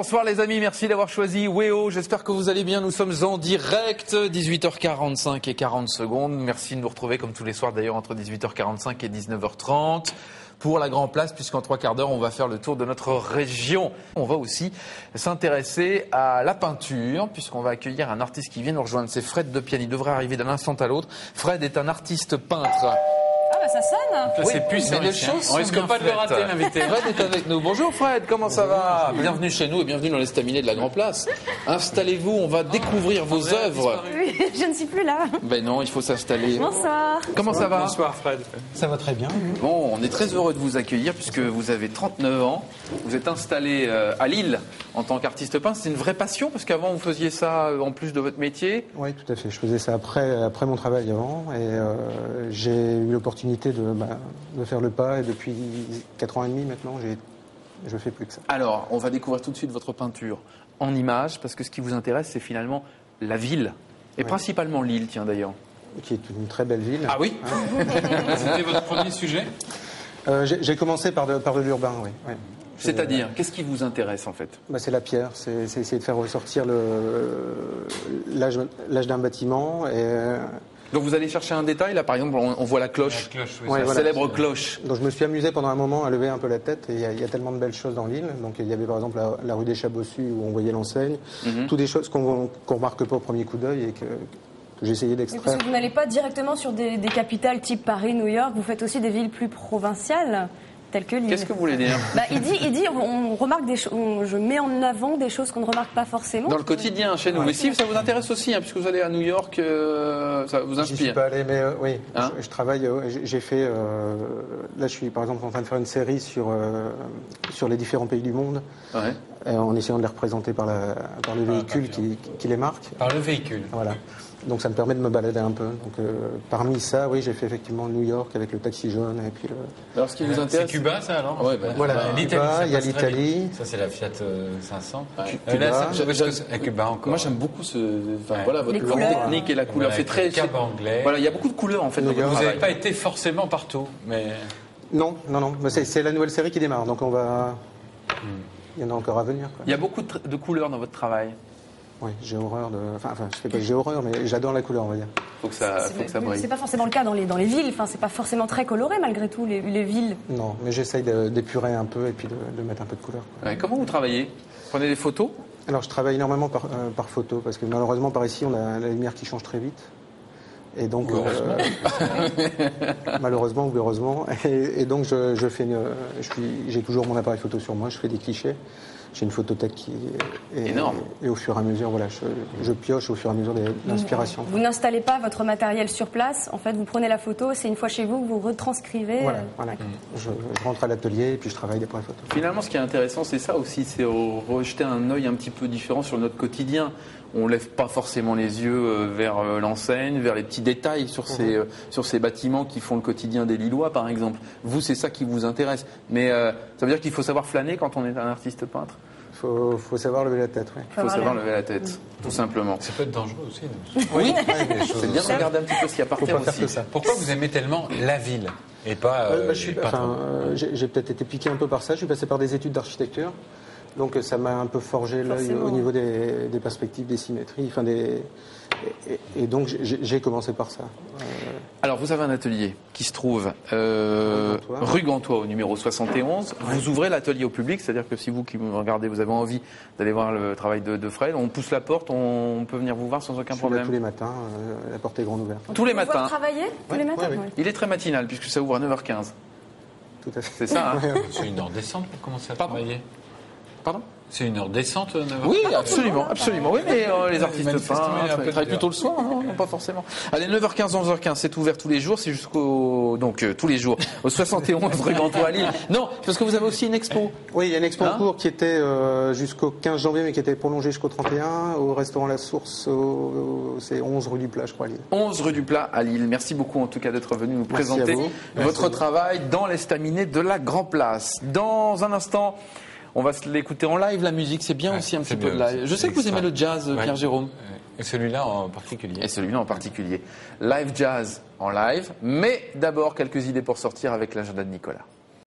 Bonsoir les amis, merci d'avoir choisi WEO. J'espère que vous allez bien. Nous sommes en direct, 18h45 et 40 secondes. Merci de nous retrouver comme tous les soirs d'ailleurs entre 18h45 et 19h30 pour la Grand Place, puisqu'en 3 quarts d'heure, on va faire le tour de notre région. On va aussi s'intéresser à la peinture, puisqu'on va accueillir un artiste qui vient nous rejoindre. C'est Fred Depiane. Il devrait arriver d'un instant à l'autre. Fred est un artiste peintre. Ça sonne. C'est puissant. On risque pas de le rater, l'invité. Fred est avec nous. Bonjour Fred, comment ça va? Bienvenue chez nous et bienvenue dans l'estaminet de la Grand Place. Installez-vous, on va découvrir vos œuvres. Oui, je ne suis plus là. Ben non, il faut s'installer. Bonsoir. Comment ça va? Bonsoir Fred. Ça va très bien. Bon, on est très heureux de vous accueillir puisque vous avez 39 ans. Vous êtes installé à Lille en tant qu'artiste peintre. C'est une vraie passion parce qu'avant vous faisiez ça en plus de votre métier. Oui, tout à fait. Je faisais ça après mon travail avant et j'ai eu l'opportunité de faire le pas et depuis 4 ans et demi maintenant, je fais plus que ça. Alors, on va découvrir tout de suite votre peinture en images parce que ce qui vous intéresse, c'est finalement la ville et principalement Lille, tiens d'ailleurs. Qui est une très belle ville. Ah oui. C'était votre premier sujet? J'ai commencé par de l'urbain, oui. C'est-à-dire, qu'est-ce qui vous intéresse en fait? C'est la pierre, c'est essayer de faire ressortir l'âge d'un bâtiment. Donc vous allez chercher un détail, là par exemple, on voit la cloche, la célèbre cloche. Donc je me suis amusé pendant un moment à lever un peu la tête, et il y a tellement de belles choses dans l'île. Donc il y avait par exemple la rue des Chabossus où on voyait l'enseigne, toutes des choses qu'on remarque pas au premier coup d'œil et que j'ai essayé d'extraire. Parce que vous n'allez pas directement sur des capitales type Paris, New York, vous faites aussi des villes plus provinciales telles que Lille. Qu'est-ce que vous voulez dire? Il dit, on remarque je mets en avant des choses qu'on ne remarque pas forcément. Dans le quotidien, chez nous. Mais si, ça vous intéresse aussi, puisque vous allez à New York, ça vous inspire? J'y suis pas allé, mais oui, je travaille. J'ai fait. Là, je suis par exemple en train de faire une série sur les différents pays du monde, en essayant de les représenter par le véhicule qui les marque. Par le véhicule. Voilà. Donc ça me permet de me balader un peu. Donc parmi ça, oui, j'ai fait effectivement New York avec le taxi jaune et puis. Alors ce qui vous intéresse, c'est Cuba, ça alors? Voilà, Cuba, il y a l'Italie. Ça c'est la Fiat 500. Cuba encore. Moi j'aime beaucoup votre technique et la couleur. C'est très cab anglais. Voilà, il y a beaucoup de couleurs en fait. Vous n'avez pas été forcément partout, mais. Non. C'est la nouvelle série qui démarre, donc on va. Il y en a encore à venir. Quoi. Il y a beaucoup de couleurs dans votre travail. Oui, j'ai horreur de. Enfin, je sais pas que j'ai horreur, mais j'adore la couleur, on va dire. Faut que ça brille. C'est pas forcément le cas dans les villes. Enfin, c'est pas forcément très coloré malgré tout les villes. Non, mais j'essaye d'épurer un peu et puis de mettre un peu de couleur. Ouais, comment vous travaillez? Vous prenez des photos? Alors, je travaille énormément par photo parce que malheureusement par ici, on a la lumière qui change très vite. Et donc, malheureusement ou heureusement, et donc j'ai toujours mon appareil photo sur moi. Je fais des clichés. J'ai une photothèque qui est énorme. Et au fur et à mesure, voilà, je pioche au fur et à mesure de l'inspiration. Vous n'installez pas votre matériel sur place. En fait, vous prenez la photo, c'est une fois chez vous que vous retranscrivez. Voilà. Je rentre à l'atelier et puis je travaille des points photos. Finalement, ce qui est intéressant, c'est ça aussi, c'est rejeter un œil un petit peu différent sur notre quotidien. On lève pas forcément les yeux vers l'enseigne, vers les petits détails sur ces bâtiments qui font le quotidien des Lillois, par exemple. Vous, c'est ça qui vous intéresse. Mais ça veut dire qu'il faut savoir flâner quand on est un artiste peintre. Faut savoir lever la tête, oui. Il faut savoir lever la tête, tout simplement. Ça peut être dangereux aussi. Oui, c'est bien de regarder un petit peu ce qu'il y a par terre aussi. Pourquoi vous aimez tellement la ville et pas j'ai peut-être été piqué un peu par ça. Je suis passé par des études d'architecture. Donc ça m'a un peu forgé l'œil au niveau des perspectives, des symétries, et donc j'ai commencé par ça. Alors vous avez un atelier qui se trouve rue Gantois au numéro 71. Vous ouvrez l'atelier au public, c'est-à-dire que si vous qui me regardez, vous avez envie d'aller voir le travail de Fred, on pousse la porte, on peut venir vous voir sans aucun problème. Tous les matins, la porte est grande ouverte. Tous les matins. Vous travaillez tous les matins. Oui. Il est très matinal puisque ça ouvre à 9h15. Tout à fait. C'est ça. C'est une heure décente pour commencer à travailler. Pardon? C'est une heure décente, 9h? Oui, absolument. Oui, mais les artistes peintres, ils travaillent plutôt le soir, non, pas forcément. Allez, 9h15, 11h15, c'est ouvert tous les jours, c'est tous les jours, au 71 rue Gantois à Lille. Non, parce que vous avez aussi une expo. Oui, il y a une expo en cours qui était jusqu'au 15 janvier, mais qui était prolongée jusqu'au 31, au restaurant La Source, c'est 11 rue du Plat, je crois, à Lille. 11 rue du Plat à Lille. Merci beaucoup, en tout cas, d'être venu nous présenter votre travail dans l'estaminet de la Grand Place. Dans un instant, on va l'écouter en live, la musique, c'est bien aussi un petit peu de live. Je sais que vous aimez le jazz, Pierre-Jérôme. Et celui-là en particulier. Live jazz en live, mais d'abord quelques idées pour sortir avec l'agenda de Nicolas.